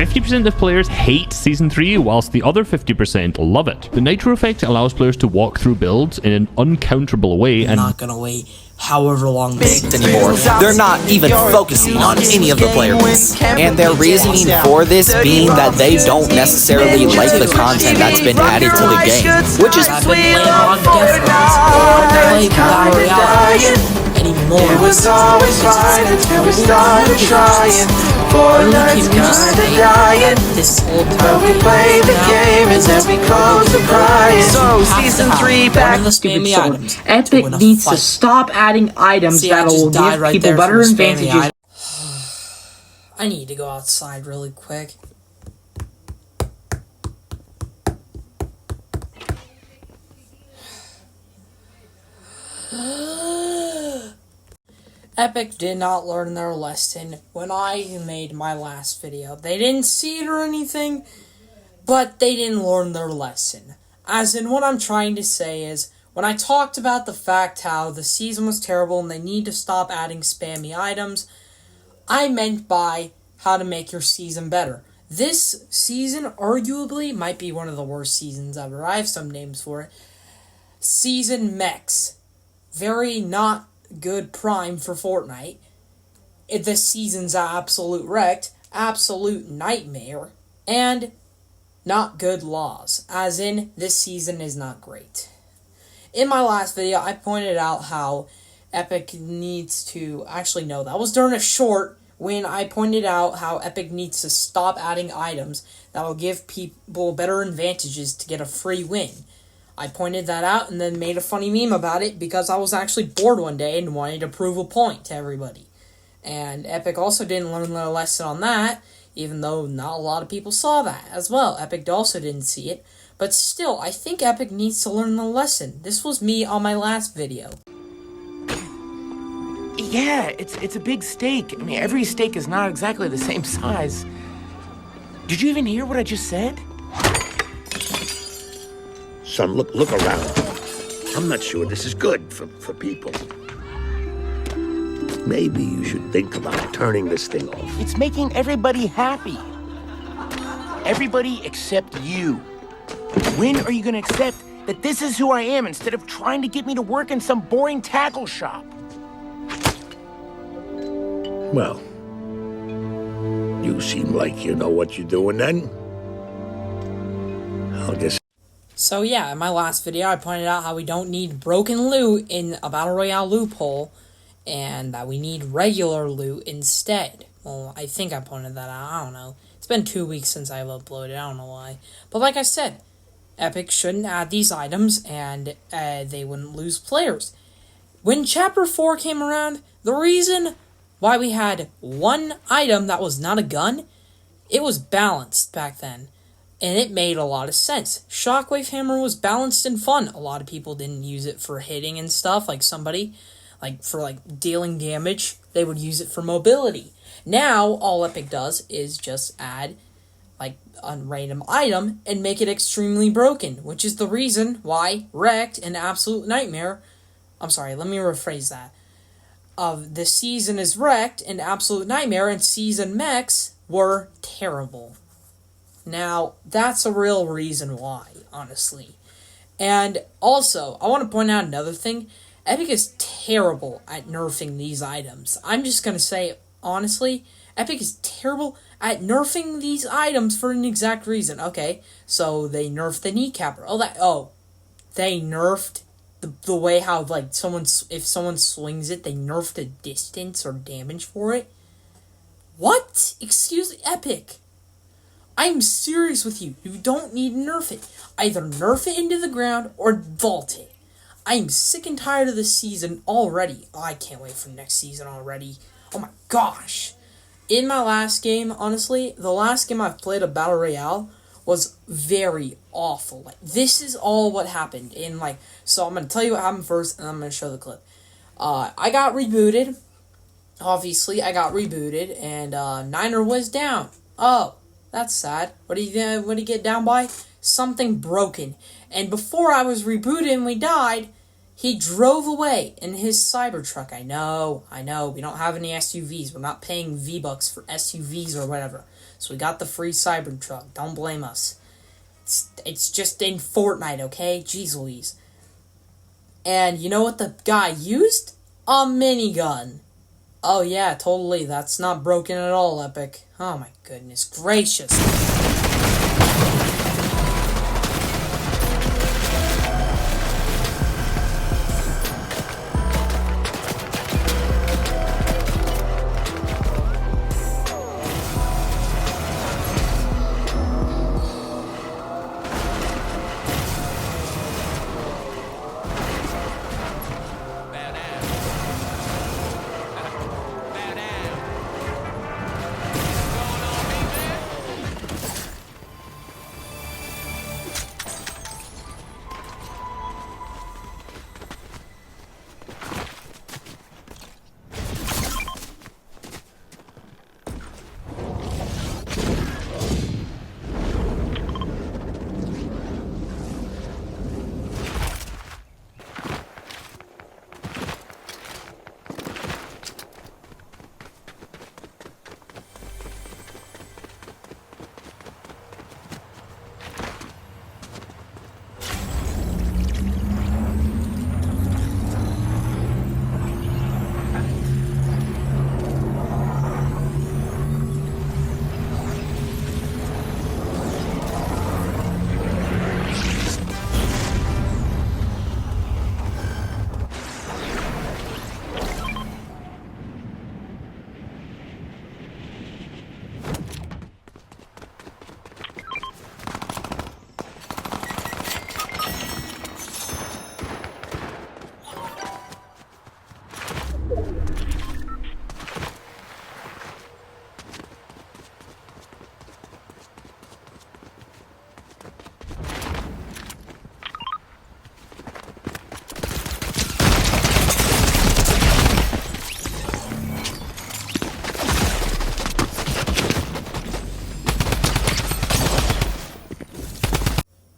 50% of players hate Season 3, whilst the other 50% love it. The Nitro effect allows players to walk through builds in an uncounterable way and not gonna wait however long anymore. They're not even focusing on any of the players. And their reasoning for this being that they don't necessarily like the content that's been added to the game. Which is anymore. It was always fine until we started trying. Fortnite's kinda dying. But we play the game and then we close the crying. So, Season 3 back. Epic needs to stop adding items that'll give people better advantages. I need to go outside really quick. Epic did not learn their lesson when I made my last video. They didn't see it or anything, but they didn't learn their lesson. As in, what I'm trying to say is, when I talked about the fact how the season was terrible and they need to stop adding spammy items, I meant by how to make your season better. This season, arguably, might be one of the worst seasons ever. I have some names for it. Season Mechs. Very not good prime for Fortnite. This season's absolute wrecked, absolute nightmare, and not good laws. As in, this season is not great. In my last video, I pointed out how Epic needs to... Actually, no, that was during a short when I pointed out how Epic needs to stop adding items that will give people better advantages to get a free win. I pointed that out and then made a funny meme about it because I was actually bored one day and wanted to prove a point to everybody. And Epic also didn't learn their lesson on that, even though not a lot of people saw that as well. Epic also didn't see it. But still, I think Epic needs to learn the lesson. This was me on my last video. Yeah, it's a big steak. I mean, every steak is not exactly the same size. Did you even hear what I just said? Son, look around. I'm not sure this is good for people. Maybe you should think about turning this thing off. It's making everybody happy. Everybody except you. When are you gonna accept that this is who I am instead of trying to get me to work in some boring tackle shop? Well, you seem like you know what you're doing then. I'll guess. So yeah, in my last video, I pointed out how we don't need broken loot in a Battle Royale loophole, and that we need regular loot instead. Well, I think I pointed that out, I don't know. It's been 2 weeks since I've uploaded, I don't know why. But like I said, Epic shouldn't add these items, and they wouldn't lose players. When Chapter 4 came around, the reason why we had one item that was not a gun, it was balanced back then. And it made a lot of sense. Shockwave Hammer was balanced and fun. A lot of people didn't use it for hitting and stuff, like somebody, like for dealing damage, they would use it for mobility. Now, all Epic does is just add a random item and make it extremely broken, which is the reason why Wrecked and Absolute Nightmare, I'm sorry, let me rephrase that. The season is Wrecked and Absolute Nightmare and Season Mechs were terrible. Now, that's a real reason why, honestly. And also, I want to point out another thing. Epic is terrible at nerfing these items. I'm just going to say, honestly, Epic is terrible at nerfing these items for an exact reason. Okay, so they nerfed the kneecapper. They nerfed the way how, if someone swings it, they nerfed the distance or damage for it. What? Excuse me, Epic. I'm serious with you. You don't need to nerf it. Either nerf it into the ground or vault it. I'm sick and tired of this season already. Oh, I can't wait for next season already. Oh my gosh. In my last game, honestly, the last game I've played of Battle Royale was very awful. This is all what happened. So I'm going to tell you what happened first, and I'm going to show the clip. I got rebooted. Obviously, I got rebooted, and Niner was down. Oh. That's sad. What did he get down by? Something broken. And before I was rebooted and we died, he drove away in his Cybertruck. I know. We don't have any SUVs. We're not paying V-Bucks for SUVs or whatever. So we got the free Cybertruck. Don't blame us. It's just in Fortnite, okay? Jeez Louise. And you know what the guy used? A minigun. Oh yeah, totally. That's not broken at all, Epic. Oh my goodness gracious.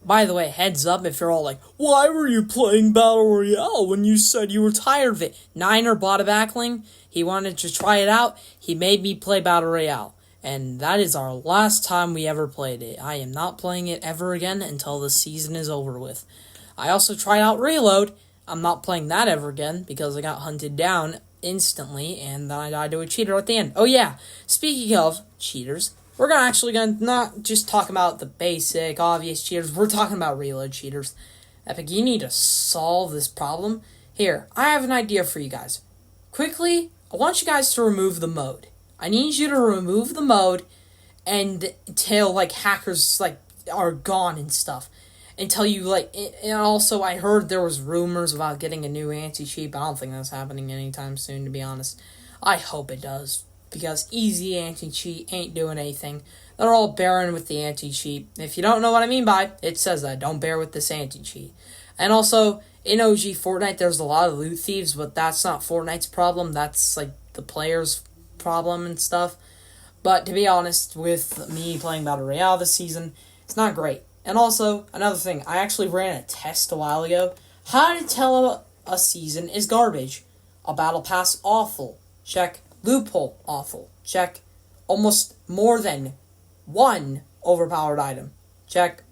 By the way, heads up if you're all like, why were you playing Battle Royale when you said you were tired of it? Niner bought a backling. He wanted to try it out. He made me play Battle Royale. And that is our last time we ever played it. I am not playing it ever again until the season is over with. I also tried out Reload. I'm not playing that ever again because I got hunted down instantly and then I died to a cheater at the end. Oh yeah, speaking of cheaters, we're gonna not just talk about the basic, obvious cheaters. We're talking about reload cheaters. Epic, you need to solve this problem. Here, I have an idea for you guys. Quickly, I want you guys to remove the mode. I need you to remove the mode and until, like, hackers, like, are gone and stuff. Until you, like, and also I heard there was rumors about getting a new anti-cheat, but I don't think that's happening anytime soon, to be honest. I hope it does. Because easy anti-cheat ain't doing anything. They're all bearing with the anti-cheat. If you don't know what I mean by it, says that. Don't bear with this anti-cheat. And also, in OG Fortnite, there's a lot of loot thieves, but that's not Fortnite's problem. That's, like, the player's problem and stuff. But to be honest, with me playing Battle Royale this season, it's not great. And also, another thing, I actually ran a test a while ago. How to tell a season is garbage. A battle pass, awful. Check. Loophole, awful. Check. Almost more than one overpowered item. Check.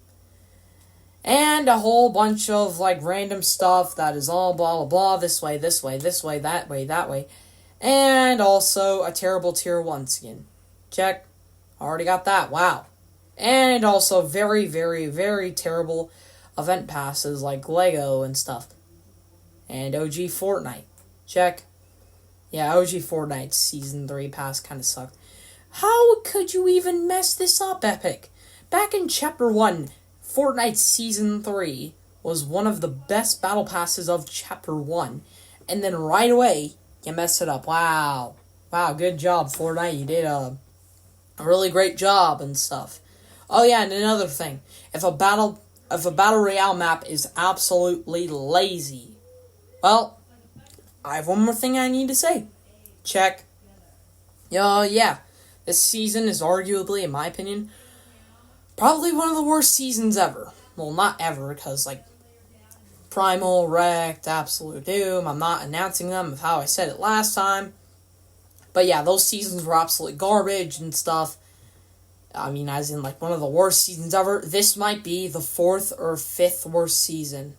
And a whole bunch of, like, random stuff that is all blah, blah, blah. This way, this way, this way, that way, that way. And also a terrible tier 1 skin. Check. Already got that. Wow. And also very, very, very terrible event passes like Lego and stuff. And OG Fortnite. Check. Yeah, OG Fortnite Season 3 pass kind of sucked. How could you even mess this up, Epic? Back in Chapter 1, Fortnite Season 3 was one of the best battle passes of Chapter 1. And then right away, you messed it up. Wow. Wow, good job, Fortnite. You did a really great job and stuff. Oh yeah, and another thing. If a battle royale map is absolutely lazy, well, I have one more thing I need to say. Check. Yeah. This season is arguably, in my opinion, probably one of the worst seasons ever. Well, not ever, because, like, Primal, Wrecked, Absolute Doom, I'm not announcing them of how I said it last time. But yeah, those seasons were absolute garbage and stuff. I mean, as in, like, one of the worst seasons ever. This might be the 4th or 5th worst season.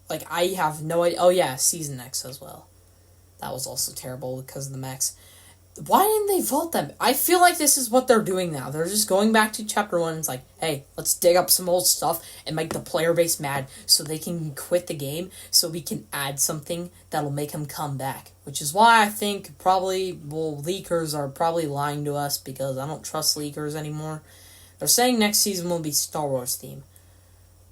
Like, I have no idea. Oh, yeah, Season X as well. That was also terrible because of the mechs. Why didn't they vote them? I feel like this is what they're doing now. They're just going back to Chapter 1 and it's like, hey, let's dig up some old stuff and make the player base mad so they can quit the game so we can add something that'll make them come back. Which is why I think leakers are probably lying to us because I don't trust leakers anymore. They're saying next season will be Star Wars theme.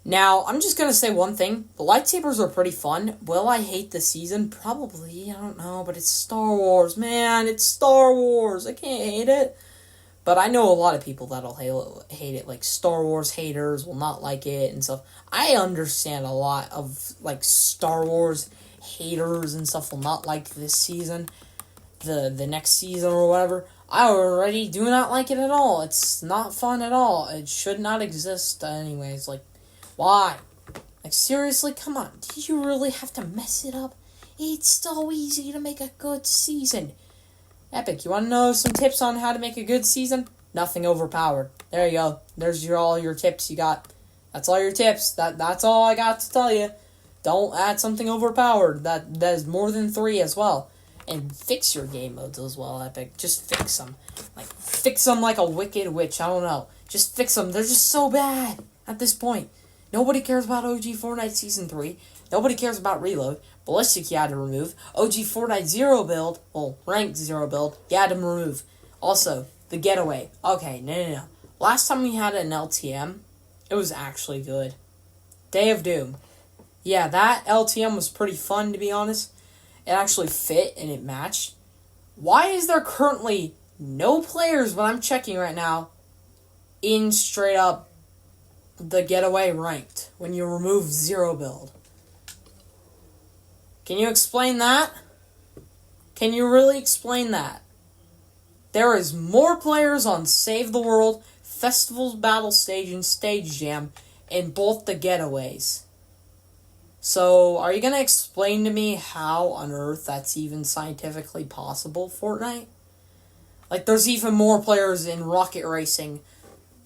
Now, I'm just going to say one thing. The lightsabers are pretty fun. Will I hate the season? Probably. I don't know. But it's Star Wars, man. It's Star Wars. I can't hate it. But I know a lot of people that'll hate it. Like, Star Wars haters will not like it and stuff. I understand a lot of, like, Star Wars haters and stuff will not like this season. The next season or whatever. I already do not like it at all. It's not fun at all. It should not exist anyways. Like, why? Like, seriously, come on. Did you really have to mess it up? It's so easy to make a good season. Epic, you want to know some tips on how to make a good season? Nothing overpowered. There you go. There's all your tips you got. That's all your tips. That's all I got to tell you. Don't add something overpowered. That is more than 3 as well. And fix your game modes as well, Epic. Just fix them. Like, fix them like a wicked witch. I don't know. Just fix them. They're just so bad at this point. Nobody cares about OG Fortnite Season 3. Nobody cares about Reload. Ballistic you had to remove. OG Fortnite 0 build, well, Ranked 0 build, you had to remove. Also, the Getaway. Okay, no. Last time we had an LTM, it was actually good. Day of Doom. Yeah, that LTM was pretty fun, to be honest. It actually fit and it matched. Why is there currently no players, when I'm checking right now, in straight up the Getaway Ranked when you remove 0 build? Can you explain that? Can you really explain that? There is more players on Save the World, Festivals Battle Stage, and Stage Jam in both the Getaways. So, are you going to explain to me how on earth that's even scientifically possible, Fortnite? Like, there's even more players in Rocket Racing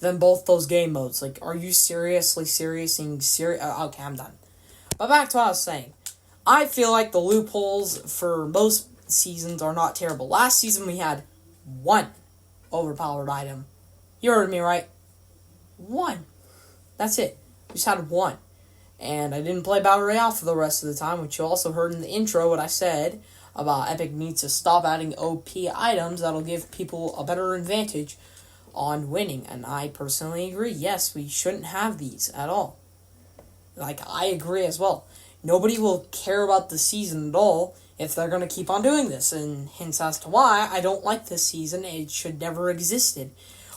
than both those game modes. Like, are you seriously serious? Okay, I'm done. But back to what I was saying. I feel like the loopholes for most seasons are not terrible. Last season we had 1 overpowered item. You heard me right. 1. That's it. We just had 1. And I didn't play Battle Royale for the rest of the time, which you also heard in the intro what I said about Epic needs to stop adding OP items that'll give people a better advantage on winning. And I personally agree. Yes, we shouldn't have these at all. Like, I agree as well. Nobody will care about the season at all if they're going to keep on doing this. And hence as to why I don't like this season. It should never existed.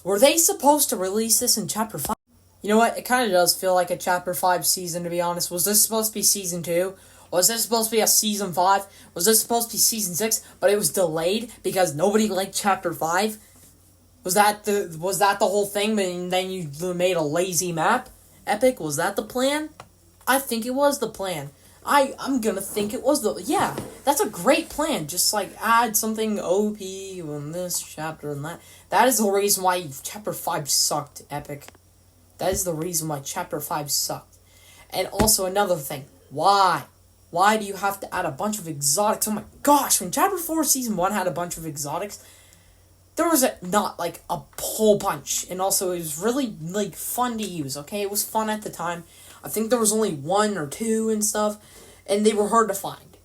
Were they supposed to release this in Chapter 5? You know what? It kind of does feel like a Chapter 5 season, to be honest. Was this supposed to be Season 2? Was this supposed to be a Season 5? Was this supposed to be Season 6? But it was delayed because nobody liked Chapter 5? Was that the whole thing, and then you made a lazy map? Epic, was that the plan? I think it was the plan. I'm gonna think it was yeah, that's a great plan. Just, like, add something OP in this chapter and that. That is the reason why Chapter 5 sucked, Epic. That is the reason why Chapter 5 sucked. And also another thing. Why? Why do you have to add a bunch of exotics? Oh my gosh, when Chapter 4 Season 1 had a bunch of exotics, there was not, like, a whole bunch. And also, it was really, like, fun to use, okay? It was fun at the time. I think there was only 1 or 2 and stuff, and they were hard to find.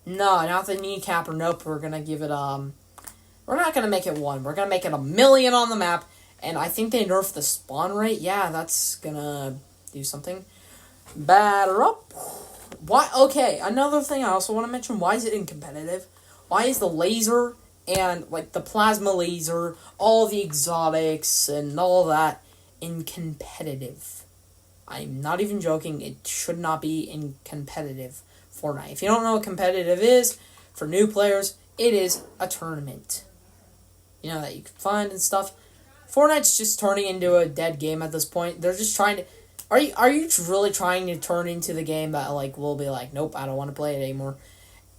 No, not the kneecap or nope. We're gonna give it, we're not gonna make it 1. We're gonna make it 1,000,000 on the map, and I think they nerfed the spawn rate. Yeah, that's gonna do something. Batter up. Why? Okay, another thing I also want to mention. Why is it in competitive? Why is the laser and, like, the plasma laser, all the exotics and all that in competitive? I'm not even joking. It should not be in competitive Fortnite. If you don't know what competitive is, for new players, it is a tournament. You know, that you can find and stuff. Fortnite's just turning into a dead game at this point. They're just trying to... Are you really trying to turn into the game that, like, will be like, nope, I don't want to play it anymore?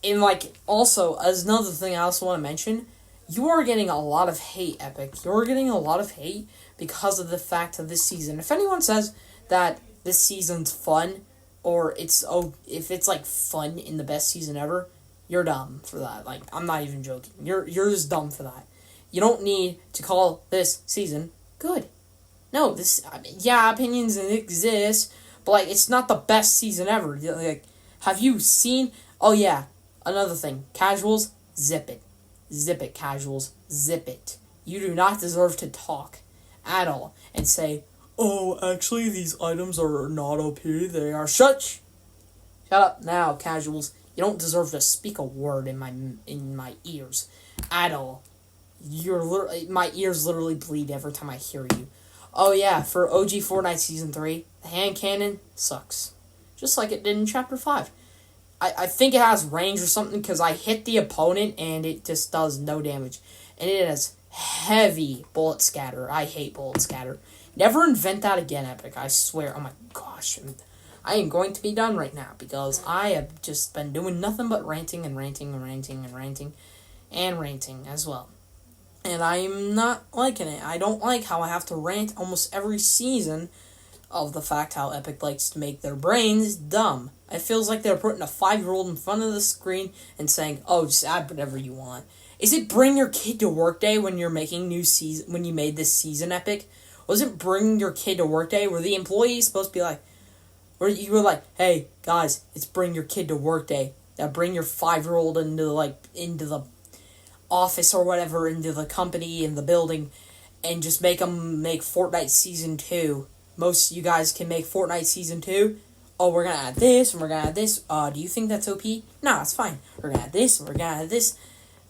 And, like, also, as another thing I also want to mention, you are getting a lot of hate, Epic. You're getting a lot of hate because of the fact of this season. If anyone says that this season's fun, or if it's like fun in the best season ever, you're dumb for that. Like, I'm not even joking. You're just dumb for that. You don't need to call this season good. No, opinions exist, but like, it's not the best season ever. Like, have you seen? Oh yeah, another thing. Casuals, zip it. Zip it, casuals. Zip it. You do not deserve to talk at all and say, oh, actually, these items are not OP. They are Shut up now, casuals. You don't deserve to speak a word in my ears at all. My ears literally bleed every time I hear you. Oh yeah, for OG Fortnite Season 3, the hand cannon sucks. Just like it did in Chapter 5. I think it has range or something because I hit the opponent and it just does no damage. And it has heavy bullet scatter. I hate bullet scatter. Never invent that again, Epic. I swear. Oh my gosh. I am going to be done right now because I have just been doing nothing but ranting and ranting and ranting and ranting and ranting as well. And I'm not liking it. I don't like how I have to rant almost every season of the fact how Epic likes to make their brains dumb. It feels like they're putting a 5-year-old in front of the screen and saying, oh, just add whatever you want. Is it bring your kid to work day when you're making when you made this season, Epic? Was it bring your kid to work day where the employee is supposed to be like, where you were like, hey, guys, it's bring your kid to work day. Now bring your 5-year-old into the office or whatever, into the company, in the building, and just make them make Fortnite Season 2. Most of you guys can make Fortnite Season 2. Oh, we're gonna add this, and we're gonna add this. Do you think that's OP? Nah, it's fine. We're gonna add this, and we're gonna add this.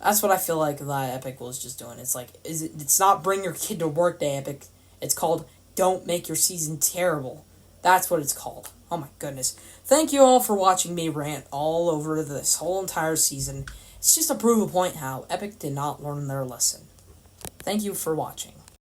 That's what I feel like that Epic was just doing. It's like, it's not bring your kid to work day, Epic. It's called don't make your season terrible. That's what it's called. Oh my goodness. Thank you all for watching me rant all over this whole entire season. It's just to prove a point how Epic did not learn their lesson. Thank you for watching.